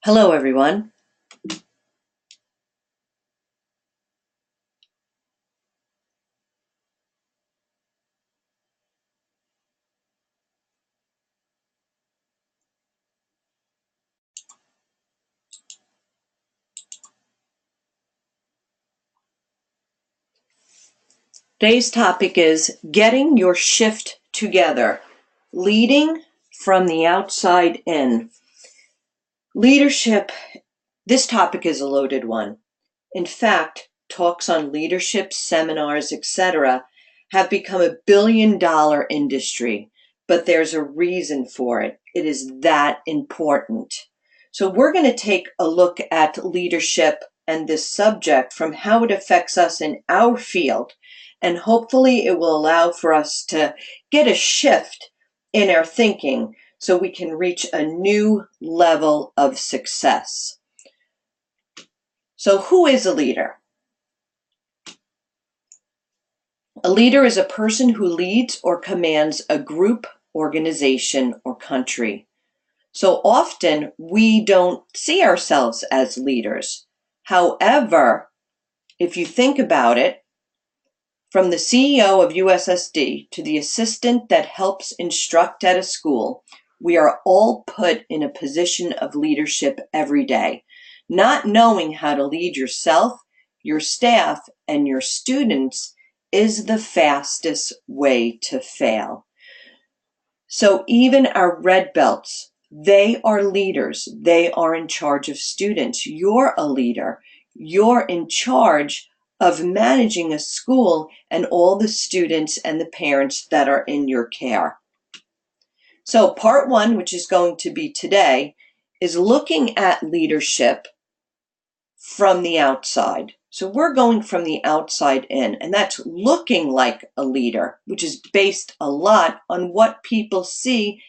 Hello, everyone. Today's topic is getting your shift together, leading from the outside in. Leadership, this topic is a loaded one. In fact, talks on leadership, seminars, etc., have become a billion-dollar industry, but there's a reason for it. It is that important. So we're going to take a look at leadership and this subject from how it affects us in our field, and hopefully it will allow for us to get a shift in our thinking so we can reach a new level of success. So who is a leader? A leader is a person who leads or commands a group, organization, or country. So often we don't see ourselves as leaders. However, if you think about it, from the CEO of USSD to the assistant that helps instruct at a school, we are all put in a position of leadership every day. Not knowing how to lead yourself, your staff, and your students is the fastest way to fail. So even our red belts, they are leaders. They are in charge of students. You're a leader. You're in charge of managing a school and all the students and the parents that are in your care. So part one, which is going to be today, is looking at leadership from the outside. So we're going from the outside in, and that's looking like a leader, which is based a lot on what people see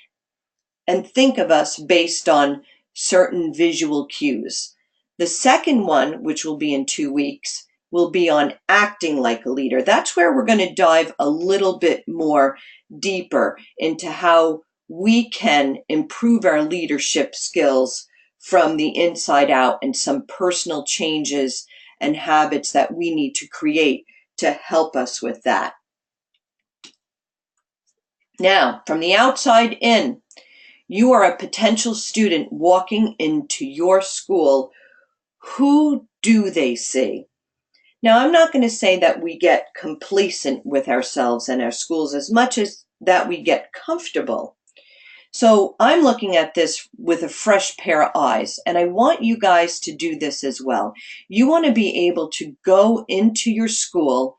and think of us based on certain visual cues. The second one, which will be in 2 weeks, will be on acting like a leader. That's where we're going to dive a little bit more deeper into how we can improve our leadership skills from the inside out and some personal changes and habits that we need to create to help us with that. Now, from the outside in, you are a potential student walking into your school. Who do they see? Now, I'm not going to say that we get complacent with ourselves and our schools as much as that we get comfortable. So I'm looking at this with a fresh pair of eyes, and I want you guys to do this as well. You want to be able to go into your school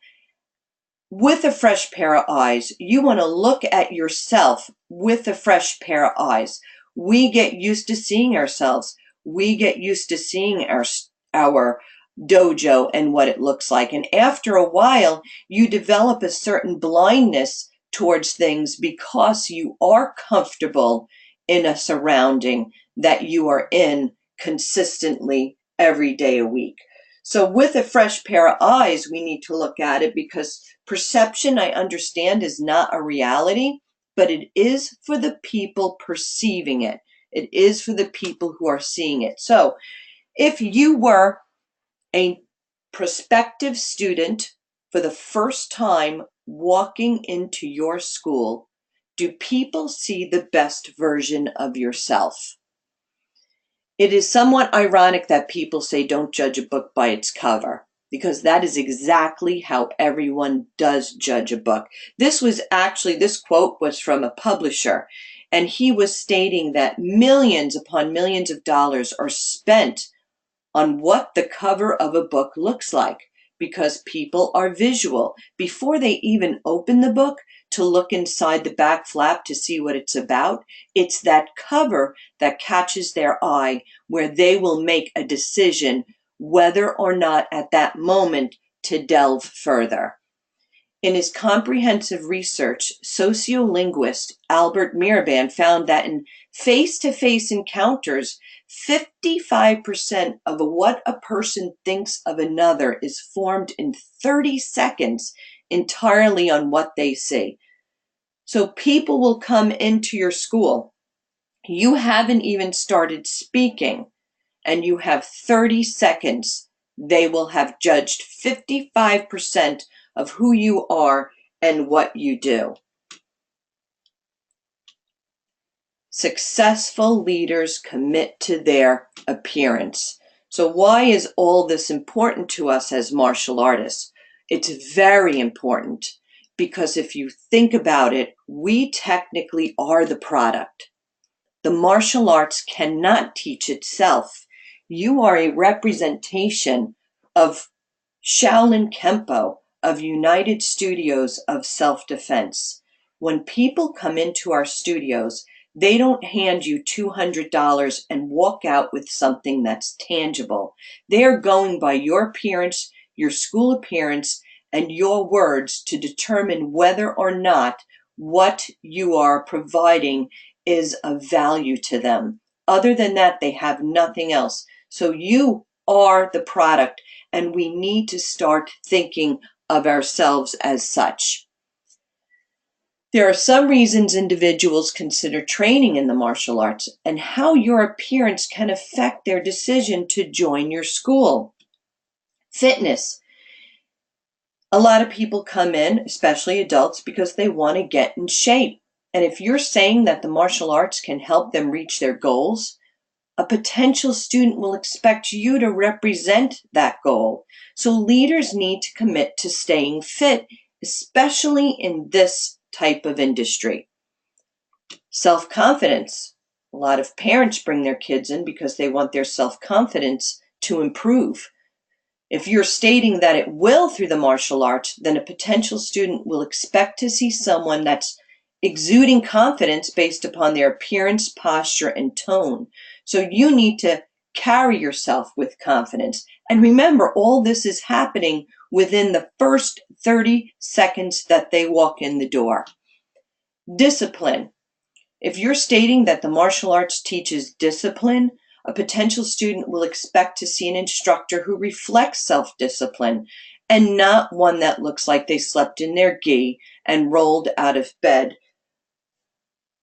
with a fresh pair of eyes. You want to look at yourself with a fresh pair of eyes. We get used to seeing ourselves. We get used to seeing our dojo and what it looks like. And after a while, you develop a certain blindness towards things because you are comfortable in a surrounding that you are in consistently every day a week. So with a fresh pair of eyes, we need to look at it because perception, I understand, is not a reality, but it is for the people perceiving it. It is for the people who are seeing it. So if you were a prospective student for the first time walking into your school, do people see the best version of yourself? It is somewhat ironic that people say don't judge a book by its cover, because that is exactly how everyone does judge a book. This quote was from a publisher, and he was stating that millions upon millions of dollars are spent on what the cover of a book looks like, because people are visual. Before they even open the book to look inside the back flap to see what it's about, it's that cover that catches their eye, where they will make a decision whether or not at that moment to delve further. In his comprehensive research, sociolinguist Albert Miraband found that in face-to-face encounters, 55% of what a person thinks of another is formed in 30 seconds entirely on what they see. So people will come into your school. You haven't even started speaking, and you have 30 seconds, they will have judged 55% of who you are and what you do. Successful leaders commit to their appearance. So why is all this important to us as martial artists? It's very important because if you think about it, we technically are the product. The martial arts cannot teach itself. You are a representation of Shaolin Kempo, of United Studios of Self-Defense. When people come into our studios, they don't hand you $200 and walk out with something that's tangible. They're going by your appearance, your school appearance, and your words to determine whether or not what you are providing is of value to them. Other than that, they have nothing else. So you are the product, and we need to start thinking of ourselves as such. There are some reasons individuals consider training in the martial arts and how your appearance can affect their decision to join your school. Fitness. A lot of people come in, especially adults, because they want to get in shape. And if you're saying that the martial arts can help them reach their goals, a potential student will expect you to represent that goal. So leaders need to commit to staying fit, especially in this type of industry. Self-confidence. A lot of parents bring their kids in because they want their self-confidence to improve. If you're stating that it will through the martial arts, then a potential student will expect to see someone that's exuding confidence based upon their appearance, posture, and tone. So you need to carry yourself with confidence. And remember, all this is happening within the first 30 seconds that they walk in the door. Discipline. If you're stating that the martial arts teaches discipline, a potential student will expect to see an instructor who reflects self-discipline and not one that looks like they slept in their gi and rolled out of bed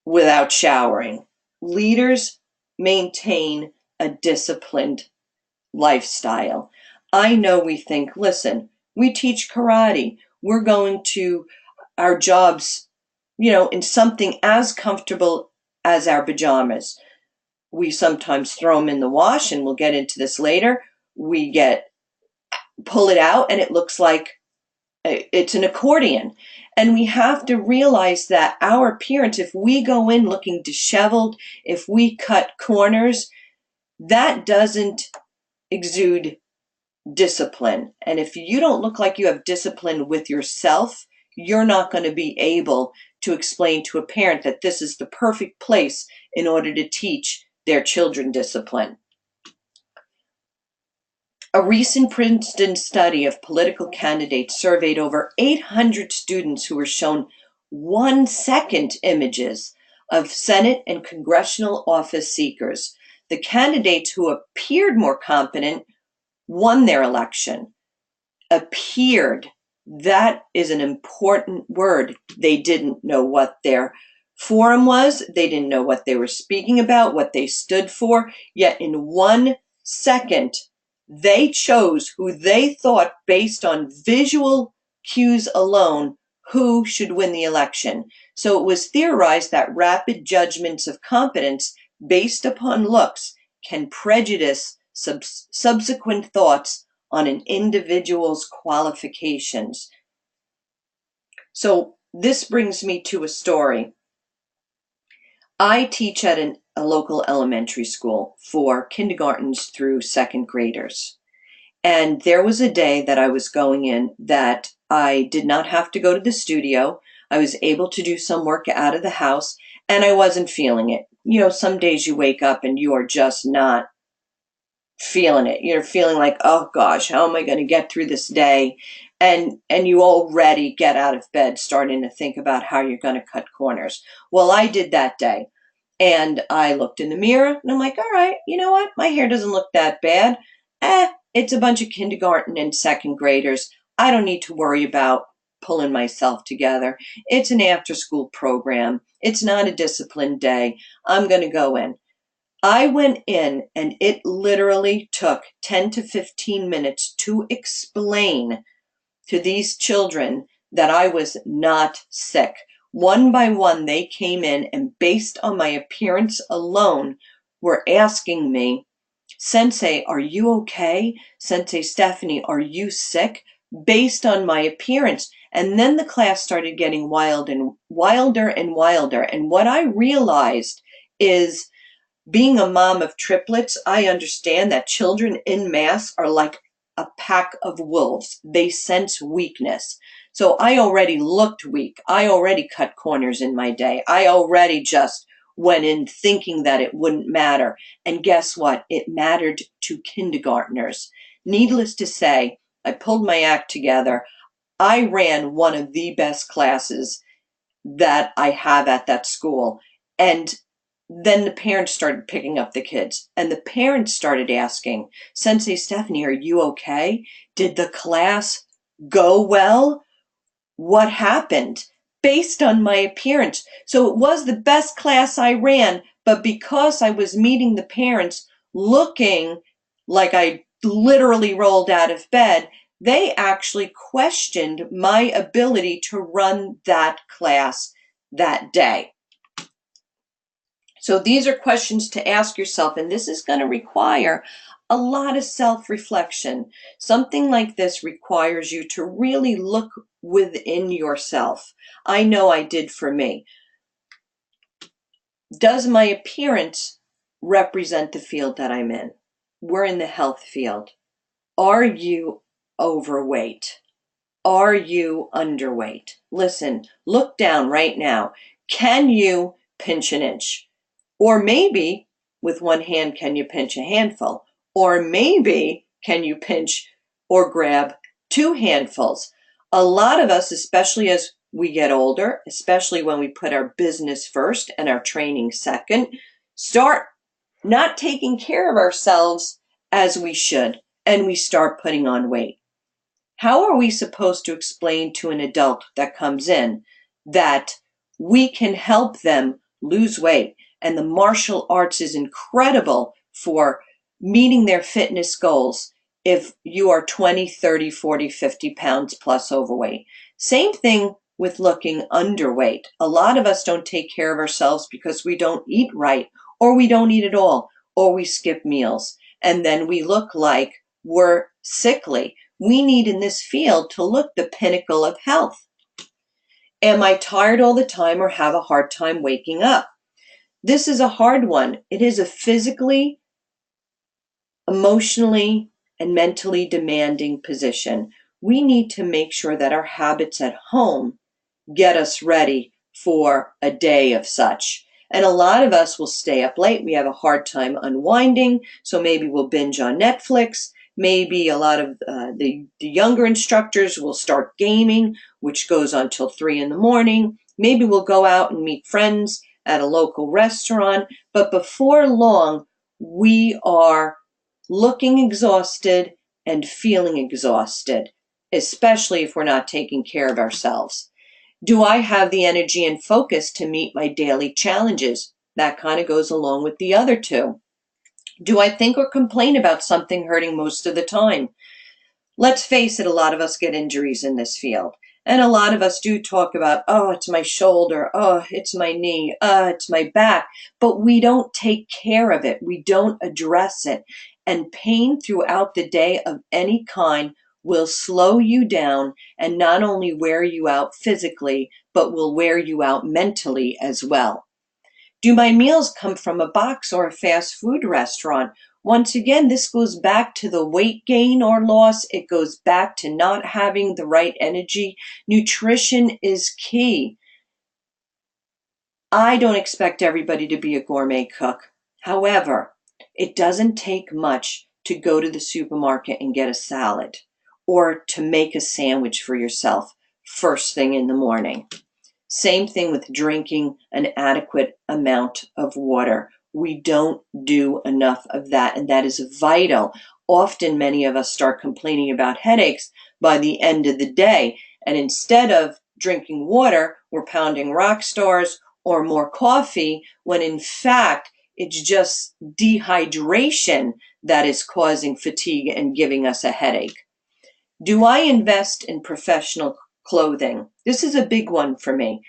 without showering. Leaders maintain a disciplined lifestyle. I know we think, listen, we teach karate. We're going to our jobs, in something as comfortable as our pajamas. We sometimes throw them in the wash, and we'll get into this later. We pull it out, and it looks like it's an accordion. And we have to realize that our appearance, if we go in looking disheveled, if we cut corners, that doesn't exude discipline. And if you don't look like you have discipline with yourself, you're not going to be able to explain to a parent that this is the perfect place in order to teach their children discipline. A recent Princeton study of political candidates surveyed over 800 students who were shown 1-second images of Senate and congressional office seekers. The candidates who appeared more competent won their election. Appeared. That is an important word. They didn't know what their forum was. They didn't know what they were speaking about, what they stood for. Yet in 1 second, they chose who they thought, based on visual cues alone, who should win the election. So it was theorized that rapid judgments of competence based upon looks can prejudice subsequent thoughts on an individual's qualifications. So this brings me to a story. I teach at a local elementary school for kindergartens through second graders. And there was a day that I was going in that I did not have to go to the studio. I was able to do some work out of the house, and I wasn't feeling it. Some days you wake up and you are just not feeling it. You're feeling like, oh gosh, how am I going to get through this day? And you already get out of bed starting to think about how you're going to cut corners. Well, I did that day. And I looked in the mirror and I'm like, all right, you know what? My hair doesn't look that bad. It's a bunch of kindergarten and second graders. I don't need to worry about pulling myself together. It's an after-school program. It's not a disciplined day. I'm going to go in. I went in and it literally took 10 to 15 minutes to explain to these children that I was not sick. One by one, they came in and based on my appearance alone were asking me, Sensei, are you okay? Sensei Stefanie, are you sick? Based on my appearance. And then the class started getting wild and wilder and wilder. And what I realized is, being a mom of triplets, I understand that children in mass are like a pack of wolves. They sense weakness. So I already looked weak. I already cut corners in my day. I already just went in thinking that it wouldn't matter. And guess what? It mattered to kindergartners. Needless to say, I pulled my act together. I ran one of the best classes that I have at that school. And then the parents started picking up the kids, and the parents started asking, Sensei Stefanie, are you okay? Did the class go well? What happened? Based on my appearance. So it was the best class I ran, but because I was meeting the parents looking like I literally rolled out of bed, they actually questioned my ability to run that class that day. So these are questions to ask yourself, and this is going to require a lot of self-reflection. Something like this requires you to really look within yourself. I know I did for me. Does my appearance represent the field that I'm in? We're in the health field. Are you overweight? Are you underweight? Listen, look down right now. Can you pinch an inch? Or maybe with one hand, can you pinch a handful? Or maybe can you pinch or grab two handfuls? A lot of us, especially as we get older, especially when we put our business first and our training second, start not taking care of ourselves as we should, and we start putting on weight. How are we supposed to explain to an adult that comes in that we can help them lose weight? And the martial arts is incredible for meeting their fitness goals if you are 20, 30, 40, 50 pounds plus overweight. Same thing with looking underweight. A lot of us don't take care of ourselves because we don't eat right, or we don't eat at all, or we skip meals. And then we look like we're sickly. We need in this field to look the pinnacle of health. Am I tired all the time or have a hard time waking up? This is a hard one. It is a physically, emotionally, and mentally demanding position. We need to make sure that our habits at home get us ready for a day of such. And a lot of us will stay up late. We have a hard time unwinding, so maybe we'll binge on Netflix. Maybe a lot of the younger instructors will start gaming, which goes on till 3 in the morning. Maybe we'll go out and meet friends at a local restaurant. But before long, we are looking exhausted and feeling exhausted, especially if we're not taking care of ourselves. Do I have the energy and focus to meet my daily challenges? That kind of goes along with the other two. Do I think or complain about something hurting most of the time? Let's face it, a lot of us get injuries in this field. And a lot of us do talk about, oh, it's my shoulder, oh, it's my knee, it's my back. But we don't take care of it. We don't address it. And pain throughout the day of any kind will slow you down and not only wear you out physically, but will wear you out mentally as well. Do my meals come from a box or a fast food restaurant? Once again, this goes back to the weight gain or loss. It goes back to not having the right energy. Nutrition is key. I don't expect everybody to be a gourmet cook. However, it doesn't take much to go to the supermarket and get a salad or to make a sandwich for yourself first thing in the morning. Same thing with drinking an adequate amount of water. We don't do enough of that, and that is vital. Often many of us start complaining about headaches by the end of the day, and instead of drinking water, we're pounding rock stars or more coffee, when in fact It's just dehydration that is causing fatigue and giving us a headache. Do I invest in professional clothing? This is a big one for me.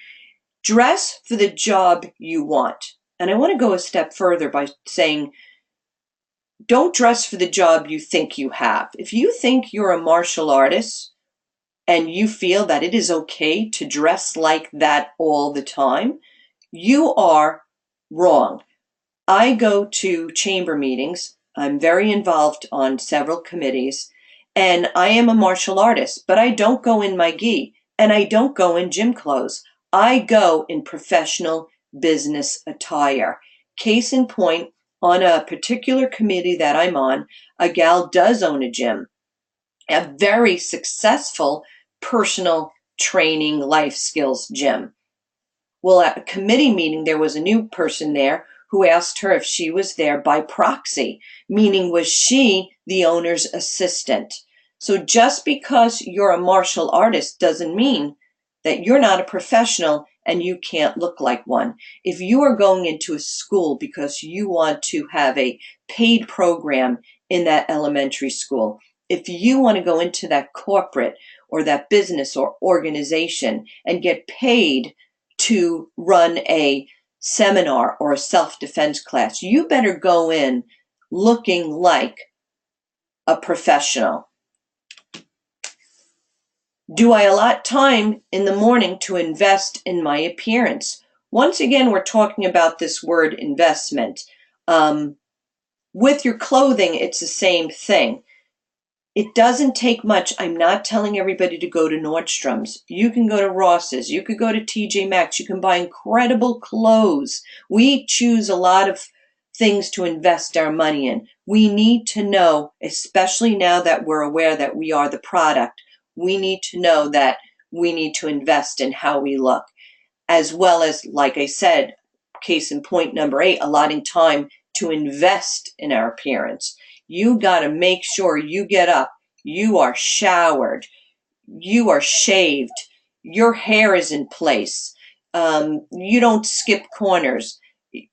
Dress for the job you want. And I want to go a step further by saying, don't dress for the job you think you have. If you think you're a martial artist and you feel that it is okay to dress like that all the time, you are wrong. I go to chamber meetings. I'm very involved on several committees, and I am a martial artist, but I don't go in my gi and I don't go in gym clothes. I go in professional business attire. Case in point, on a particular committee that I'm on, a gal does own a gym, a very successful personal training life skills gym. Well, at a committee meeting, there was a new person there who asked her if she was there by proxy, meaning was she the owner's assistant? So just because you're a martial artist doesn't mean that you're not a professional and you can't look like one. If you are going into a school because you want to have a paid program in that elementary school, if you want to go into that corporate or that business or organization and get paid to run a seminar or a self-defense class, you better go in looking like a professional. Do I allot time in the morning to invest in my appearance? Once again, we're talking about this word investment. With your clothing, it's the same thing. It doesn't take much. I'm not telling everybody to go to Nordstrom's. You can go to Ross's. You could go to TJ Maxx. You can buy incredible clothes. We choose a lot of things to invest our money in. We need to know, especially now that we're aware that we are the product, we need to know that we need to invest in how we look. As well as, like I said, case in point number 8, allotting time to invest in our appearance. You got to make sure you get up, you are showered, you are shaved, your hair is in place, you don't skip corners,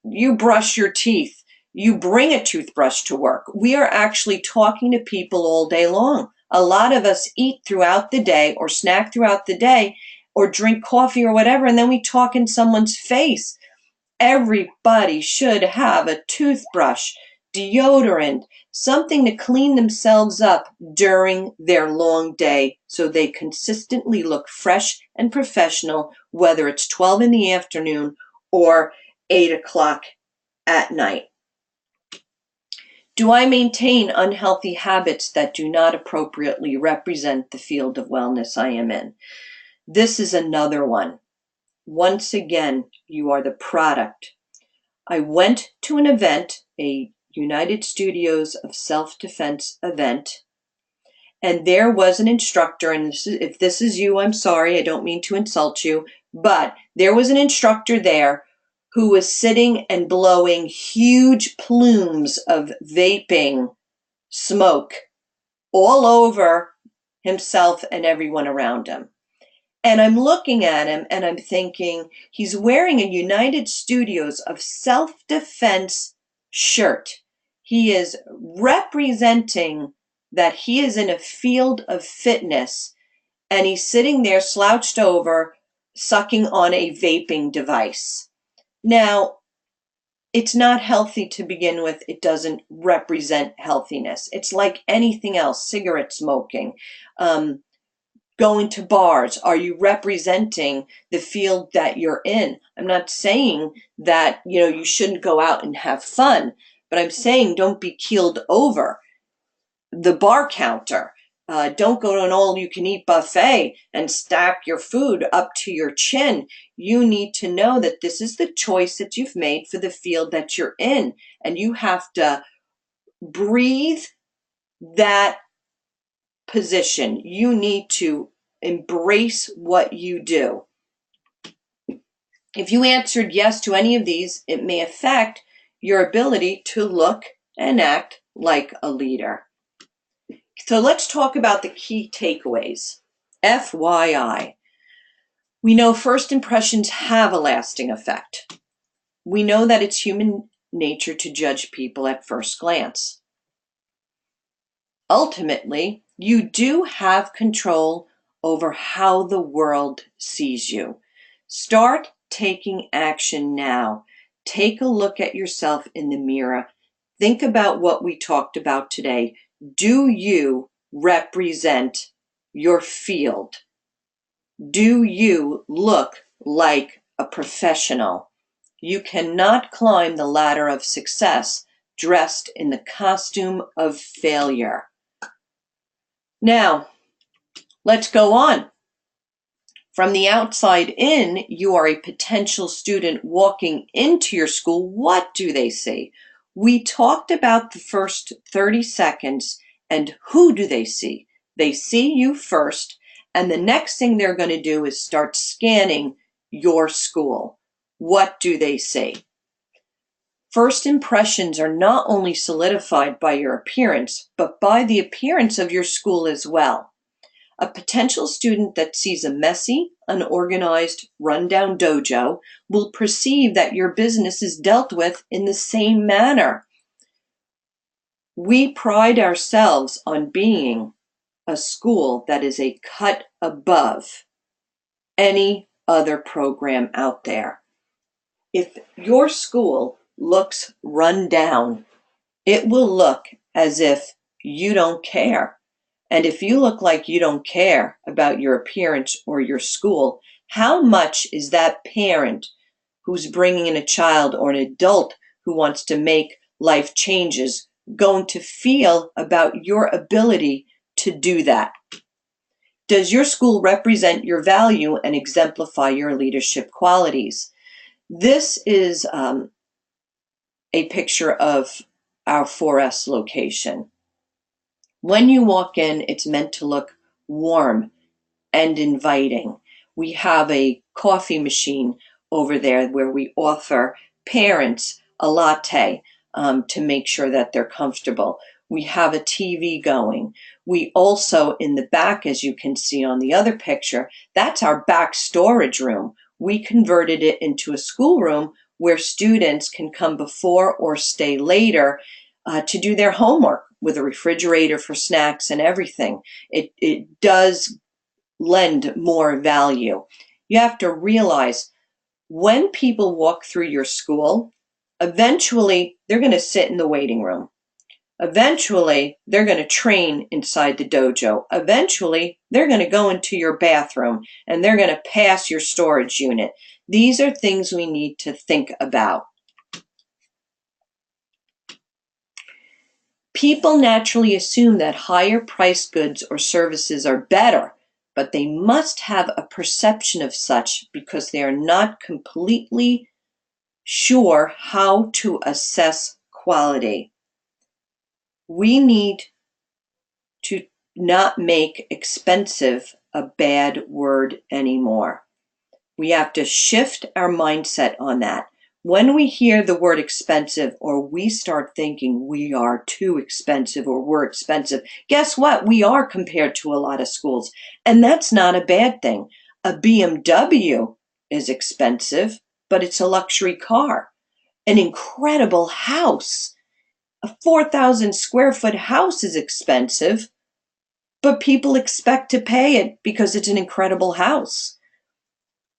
you brush your teeth, you bring a toothbrush to work. We are actually talking to people all day long. A lot of us eat throughout the day or snack throughout the day or drink coffee or whatever, and then we talk in someone's face. Everybody should have a toothbrush, deodorant, something to clean themselves up during their long day so they consistently look fresh and professional, whether it's 12 in the afternoon or 8 o'clock at night. Do I maintain unhealthy habits that do not appropriately represent the field of wellness I am in? This is another one. Once again, you are the product. I went to an event, a United Studios of Self-Defense event, and there was an instructor, and if this is you, I'm sorry, I don't mean to insult you, but there was an instructor there who was sitting and blowing huge plumes of vaping smoke all over himself and everyone around him. And I'm looking at him and I'm thinking, he's wearing a United Studios of Self-Defense shirt. He is representing that he is in a field of fitness, and he's sitting there slouched over, sucking on a vaping device. Now, it's not healthy to begin with. It doesn't represent healthiness. It's like anything else, cigarette smoking, going to bars. Are you representing the field that you're in? I'm not saying that, you shouldn't go out and have fun, but I'm saying don't be keeled over the bar counter. Don't go to an all-you-can-eat buffet and stack your food up to your chin. You need to know that this is the choice that you've made for the field that you're in, and you have to breathe that position. You need to embrace what you do. If you answered yes to any of these, it may affect your ability to look and act like a leader. So let's talk about the key takeaways. FYI, we know first impressions have a lasting effect. We know that it's human nature to judge people at first glance. Ultimately, you do have control over how the world sees you. Start taking action now. Take a look at yourself in the mirror. Think about what we talked about today. Do you represent your field? Do you look like a professional? You cannot climb the ladder of success dressed in the costume of failure. Now, let's go on. From the outside in, you are a potential student walking into your school. What do they see? We talked about the first 30 seconds, and who do they see? They see you first, and the next thing they're going to do is start scanning your school. What do they see? First impressions are not only solidified by your appearance, but by the appearance of your school as well. A potential student that sees a messy, unorganized, rundown dojo will perceive that your business is dealt with in the same manner. We pride ourselves on being a school that is a cut above any other program out there. If your school looks run down, it will look as if you don't care. And if you look like you don't care about your appearance or your school, how much is that parent who's bringing in a child or an adult who wants to make life changes going to feel about your ability to do that? Does your school represent your value and exemplify your leadership qualities? This is a picture of our 4S location. When you walk in, it's meant to look warm and inviting. We have a coffee machine over there where we offer parents a latte to make sure that they're comfortable. We have a TV going. We also, in the back, as you can see on the other picture, that's our back storage room. We converted it into a schoolroom where students can come before or stay later to do their homework with a refrigerator for snacks and everything. It does lend more value. You have to realize when people walk through your school, eventually they're going to sit in the waiting room. Eventually, they're going to train inside the dojo. Eventually, they're going to go into your bathroom and they're going to pass your storage unit. These are things we need to think about. People naturally assume that higher priced goods or services are better, but they must have a perception of such because they are not completely sure how to assess quality. We need to not make expensive a bad word anymore. We have to shift our mindset on that. When we hear the word expensive or we start thinking we are too expensive or we're expensive, guess what? We are compared to a lot of schools. And that's not a bad thing. A BMW is expensive, but it's a luxury car. An incredible house. A 4,000 square foot house is expensive, but people expect to pay it because it's an incredible house.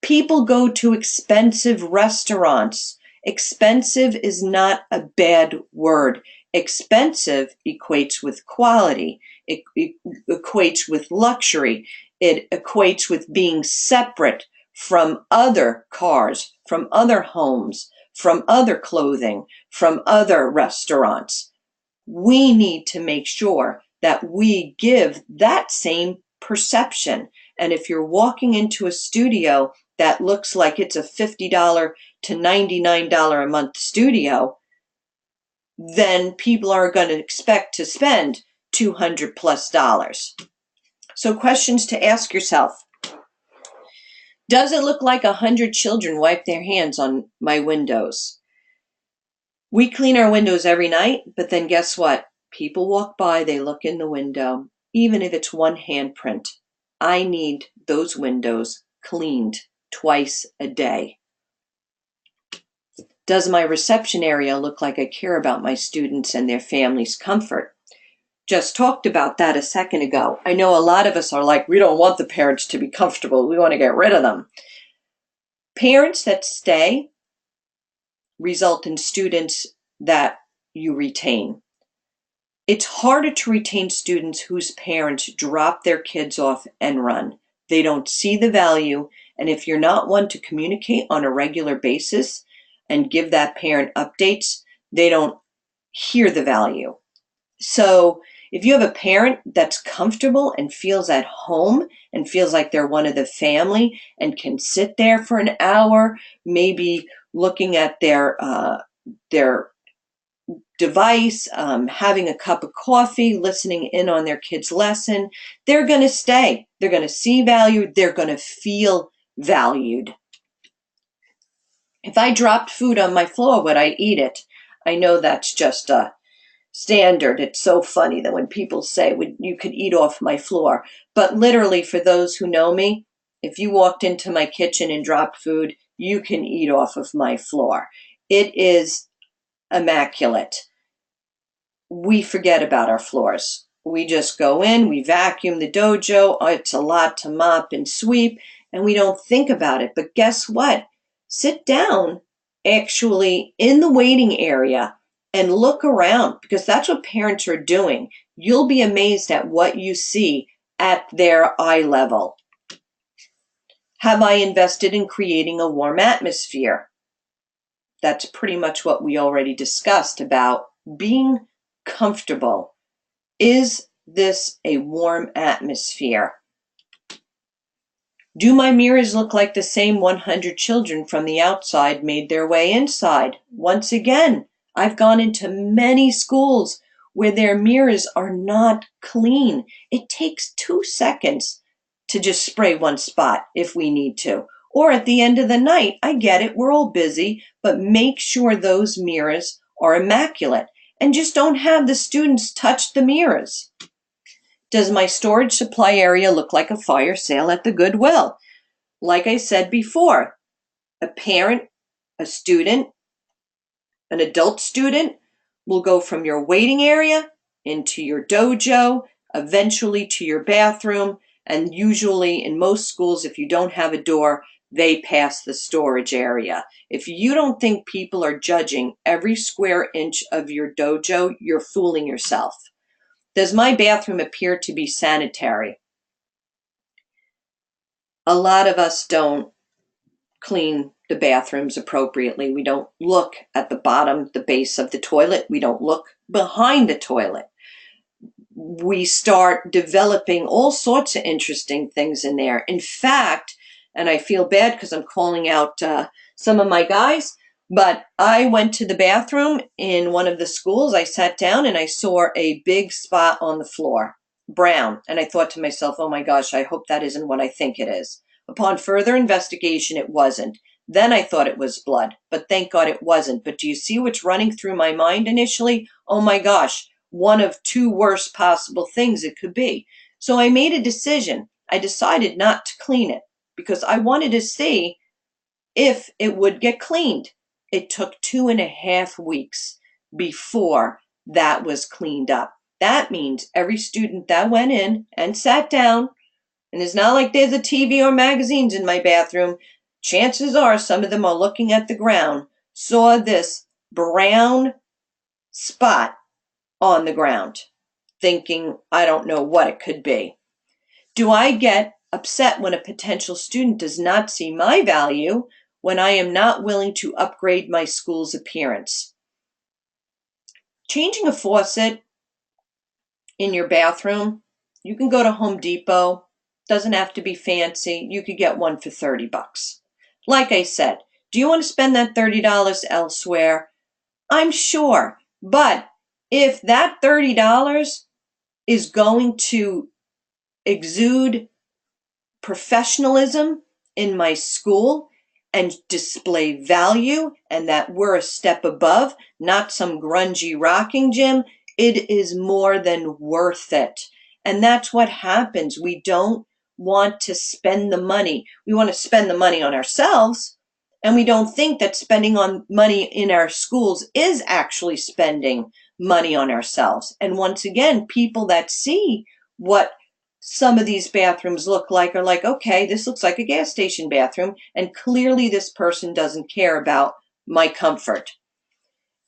People go to expensive restaurants. Expensive is not a bad word. Expensive equates with quality. It equates with luxury. It equates with being separate from other cars, from other homes, from other clothing, from other restaurants. We need to make sure that we give that same perception. And if you're walking into a studio that looks like it's a $50 to $99 a month studio, then people are going to expect to spend $200 plus. So questions to ask yourself. Does it look like 100 children wipe their hands on my windows? We clean our windows every night, but then guess what? People walk by, they look in the window, even if it's one handprint. I need those windows cleaned twice a day. Does my reception area look like I care about my students and their families' comfort? Just talked about that a second ago. I know a lot of us are like, we don't want the parents to be comfortable. We want to get rid of them. Parents that stay result in students that you retain. It's harder to retain students whose parents drop their kids off and run. They don't see the value, and if you're not one to communicate on a regular basis and give that parent updates, they don't hear the value. So if you have a parent that's comfortable and feels at home and feels like they're one of the family and can sit there for an hour, maybe looking at their device, having a cup of coffee, listening in on their kid's lesson, they're going to stay. They're going to see value. They're going to feel valued. If I dropped food on my floor, would I eat it? I know that's just a standard. It's so funny that when people say, you could eat off my floor. But literally, for those who know me, if you walked into my kitchen and dropped food, you can eat off of my floor. It is immaculate. We forget about our floors. We just go in, we vacuum the dojo. It's a lot to mop and sweep, and we don't think about it. But guess what? Sit down actually in the waiting area and look around, because that's what parents are doing. You'll be amazed at what you see at their eye level. Have I invested in creating a warm atmosphere? That's pretty much what we already discussed about being comfortable. Is this a warm atmosphere? Do my mirrors look like the same 100 children from the outside made their way inside? Once again, I've gone into many schools where their mirrors are not clean. It takes 2 seconds to just spray one spot if we need to. Or at the end of the night, I get it, we're all busy, but make sure those mirrors are immaculate. And just don't have the students touch the mirrors. Does my storage supply area look like a fire sale at the Goodwill? Like I said before, a parent, a student, an adult student will go from your waiting area into your dojo, eventually to your bathroom, and usually in most schools, if you don't have a door, they pass the storage area. If you don't think people are judging every square inch of your dojo, you're fooling yourself. Does my bathroom appear to be sanitary? A lot of us don't clean the bathrooms appropriately. We don't look at the bottom, the base of the toilet. We don't look behind the toilet. We start developing all sorts of interesting things in there. In fact, and I feel bad because I'm calling out some of my guys, but I went to the bathroom in one of the schools. I sat down and I saw a big spot on the floor, brown. And I thought to myself, oh my gosh, I hope that isn't what I think it is. Upon further investigation, it wasn't. Then I thought it was blood, but thank God it wasn't. But do you see what's running through my mind initially? Oh my gosh, one of 2 worst possible things it could be. So I made a decision. I decided not to clean it because I wanted to see if it would get cleaned. It took 2.5 weeks before that was cleaned up. That means every student that went in and sat down, and it's not like there's a TV or magazines in my bathroom, chances are some of them are looking at the ground, saw this brown spot on the ground, thinking, I don't know what it could be. Do I get upset when a potential student does not see my value when I am not willing to upgrade my school's appearance? Changing a faucet in your bathroom, you can go to Home Depot. Doesn't have to be fancy. You could get one for $30. Like I said, do you want to spend that $30 elsewhere? I'm sure. But if that $30 is going to exude professionalism in my school and display value, and that we're a step above, not some grungy rocking gym, it is more than worth it. And that's what happens. We don't want to spend the money. We want to spend the money on ourselves, And we don't think that spending on money in our schools is actually spending money on ourselves. And once again, people that see what some of these bathrooms look like are like, okay, this looks like a gas station bathroom, and clearly this person doesn't care about my comfort.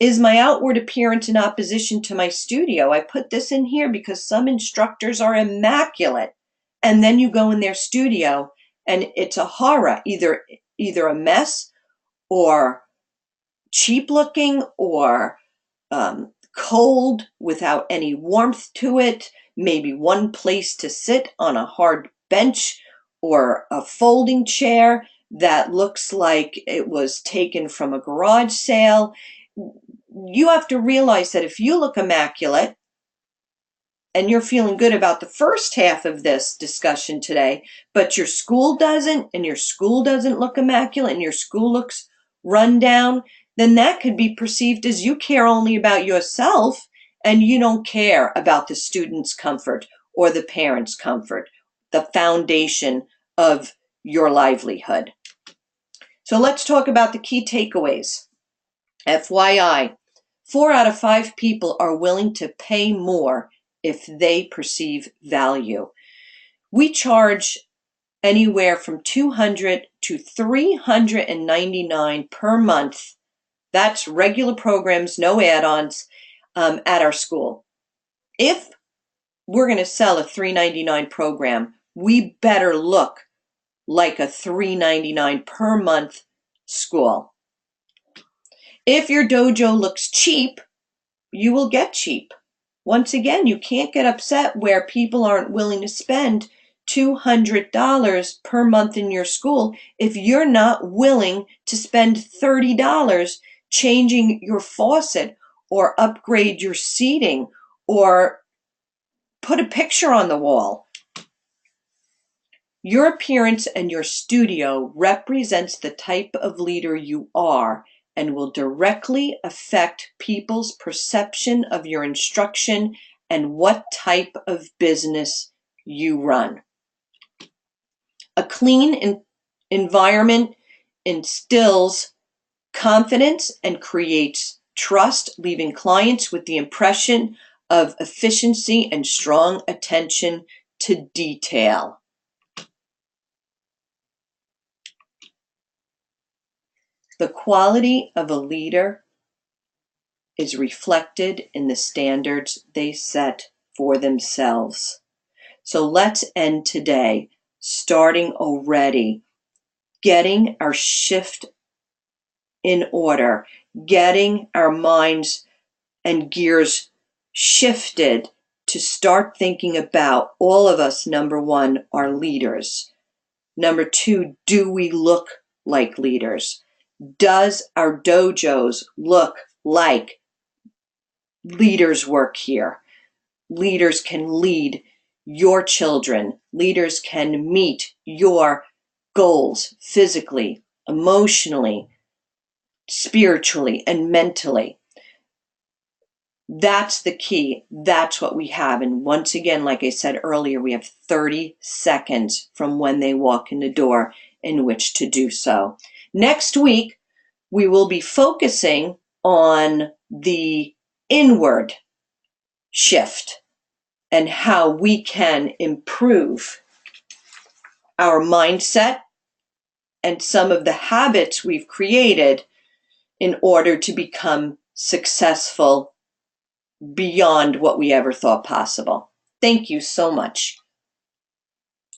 Is my outward appearance in opposition to my studio? I put this in here because some instructors are immaculate, and then you go in their studio and it's a horror, either a mess or cheap looking or cold without any warmth to it, maybe one place to sit on a hard bench or a folding chair that looks like it was taken from a garage sale. You have to realize that if you look immaculate and you're feeling good about the first half of this discussion today, but your school doesn't, and your school doesn't look immaculate, and your school looks run down, then that could be perceived as you care only about yourself and you don't care about the student's comfort or the parent's comfort, the foundation of your livelihood. So let's talk about the key takeaways. FYI, 4 out of 5 people are willing to pay more if they perceive value. We charge anywhere from $200 to $399 per month. That's regular programs, no add-ons, at our school. If we're going to sell a $399 program, we better look like a $399 per month school. If your dojo looks cheap, you will get cheap. Once again, you can't get upset where people aren't willing to spend $200 per month in your school if you're not willing to spend $30 changing your faucet or upgrade your seating or put a picture on the wall. Your appearance and your studio represents the type of leader you are and will directly affect people's perception of your instruction and what type of business you run. A clean environment instills confidence and creates trust, leaving clients with the impression of efficiency and strong attention to detail. The quality of a leader is reflected in the standards they set for themselves. So let's end today starting already, getting our shift in order, getting our minds and gears shifted to start thinking about all of us. Number one, are leaders. Number two, do we look like leaders? Does our dojos look like leaders work here? Leaders can lead your children. Leaders can meet your goals physically, emotionally, spiritually, and mentally. That's the key. That's what we have. And once again, like I said earlier, we have 30 seconds from when they walk in the door in which to do so. Next week, we will be focusing on the inward shift and how we can improve our mindset and some of the habits we've created in order to become successful beyond what we ever thought possible. Thank you so much.